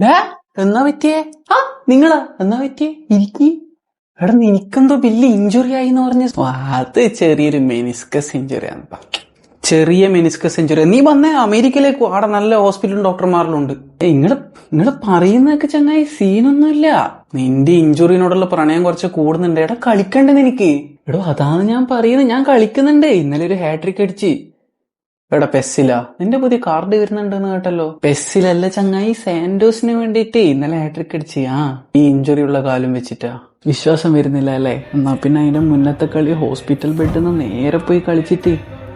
ഡാ എന്നാ പറ്റിയേ? ആ നിങ്ങളാ? എന്നാ പറ്റിയേ? ഇരിക്കി. എടാ നിനക്കെന്തോ വലിയ ഇഞ്ചുറി ആയി എന്ന് പറഞ്ഞ. അത് ചെറിയൊരു മെനിസ്കസ് ഇഞ്ചുറി ആണ്. ചെറിയ മെനിസ്കസ് ഇഞ്ചുറി. നീ വന്നേ അമേരിക്കയിലേക്ക്. അവിടെ നല്ല ഹോസ്പിറ്റലും ഡോക്ടർമാരിലുണ്ട്. നിങ്ങള് പറയുന്നതൊക്കെ ചങ്ങായി സീനൊന്നുമില്ല. നിന്റെ ഇഞ്ചുറിനോടുള്ള പ്രണയം കുറച്ച് കൂടുന്നുണ്ട്. എടാ കളിക്കണ്ടേ നിനക്ക്? എടോ അതാണ് ഞാൻ പറയുന്നത്. ഞാൻ കളിക്കുന്നുണ്ട്. ഇന്നലെ ഒരു ഹാട്രിക് അടിച്ച്. എടാ പെസ്സില നിന്റെ പുതിയ കാർഡ് വരുന്നുണ്ടെന്ന് കേട്ടല്ലോ. പെസ്സിലല്ല ചങ്ങായി, സാന്റോസിന് വേണ്ടിട്ട് ഇന്നലെ ഹാട്രിക് അടിച്ച്. ഈ ഇഞ്ചുറി ഉള്ള കാലം വെച്ചിട്ടാ. വിശ്വാസം വരുന്നില്ല അല്ലേ? എന്നാ പിന്നെ അതിന്റെ മുന്നത്തെ കളി ഹോസ്പിറ്റൽ ബെഡിൽ നിന്ന് നേരെ പോയി കളിച്ചിട്ട്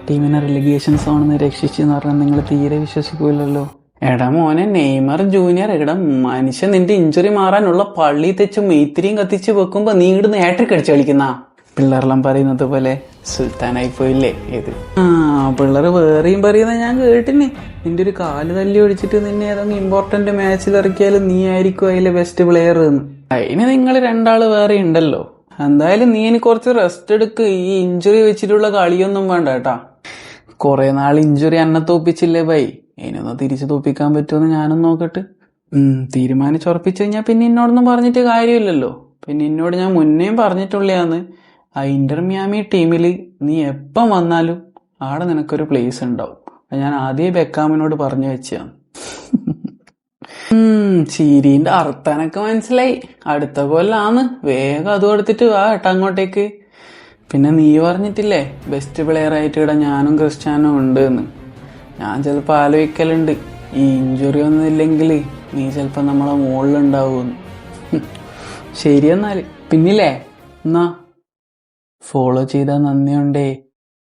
ടീമിനെ റിലിഗേഷൻ സോണിന്ന് രക്ഷിച്ചെന്ന് പറഞ്ഞാൽ നിങ്ങൾ തീരെ വിശ്വസിക്കൂലല്ലോ. എടാ മോനെ നെയ്മർ ജൂനിയർ, എടാ മനുഷ്യൻ നിന്റെ ഇഞ്ചുറി മാറാനുള്ള പള്ളി തെച്ച് മെയ്ത്തിരിയും കത്തിച്ച് വെക്കുമ്പോ നീ ഇവിടുന്ന് ഹാട്രിക് അടിച്ച് കളിക്കുന്ന പിള്ളേരെല്ലാം പറയുന്നത് പോലെ സുൽത്താനായി പോയില്ലേ ഏത്? പിള്ളേർ വേറെയും പറയുന്നത് ഞാൻ കേട്ടിന്. നിന്റെ ഒരു കാല് തല്ലി ഒടിച്ചിട്ട് നിന്നെ ഏതെങ്കിലും ഇമ്പോർട്ടന്റ് മാച്ചിൽ ഇറക്കിയാലും നീ ആയിരിക്കും അതിലെ ബെസ്റ്റ് പ്ലെയർ എന്ന്. അതിന് നിങ്ങൾ രണ്ടാള് വേറെ ഉണ്ടല്ലോ. എന്തായാലും നീ എനിക്ക് കുറച്ച് റെസ്റ്റ് എടുക്ക്. ഈ ഇഞ്ചുറി വെച്ചിട്ടുള്ള കളിയൊന്നും വേണ്ട കേട്ടാ. കുറെ നാൾ ഇഞ്ചുറി അന്നെ തോപ്പിച്ചില്ലേ ബൈ, ഇനൊന്ന് തിരിച്ചു തോപ്പിക്കാൻ പറ്റുമെന്ന് ഞാനും നോക്കട്ടെ. തീരുമാനിച്ചുറപ്പിച്ചു കഴിഞ്ഞാൽ പിന്നെ എന്നോടൊന്നും പറഞ്ഞിട്ട് കാര്യമില്ലല്ലോ. പിന്നെ എന്നോട് ഞാൻ മുന്നേയും പറഞ്ഞിട്ടുള്ളയാന്ന്, ആ ഇന്റർ മിയാമി ടീമിൽ നീ എപ്പം വന്നാലും ആടെ നിനക്കൊരു പ്ലേസ് ഉണ്ടാവും. ഞാൻ ആദ്യം ബെക്കാമിനോട് പറഞ്ഞു വെച്ചാണ്. ചീരീന്റെ അർത്ഥനൊക്കെ മനസ്സിലായി. അടുത്ത കൊല്ലാന്ന്. വേഗം അതും എടുത്തിട്ട് വാ കേട്ടോ അങ്ങോട്ടേക്ക്. പിന്നെ നീ പറഞ്ഞിട്ടില്ലേ ബെസ്റ്റ് പ്ലെയർ ആയിട്ട് ഇവിടെ ഞാനും ക്രിസ്ത്യാനോ ഉണ്ട് എന്ന്. ഞാൻ ചിലപ്പോൾ ആലോചിക്കലുണ്ട്, ഈ ഇഞ്ചുറി ഒന്നും ഇല്ലെങ്കിൽ നീ ചിലപ്പോൾ നമ്മളെ മുകളിലുണ്ടാവുമെന്ന്. ശരി എന്നാല്. പിന്നില്ലേ എന്നാ ഫോളോ ചെയ്താൽ നന്ദിയുണ്ടേ.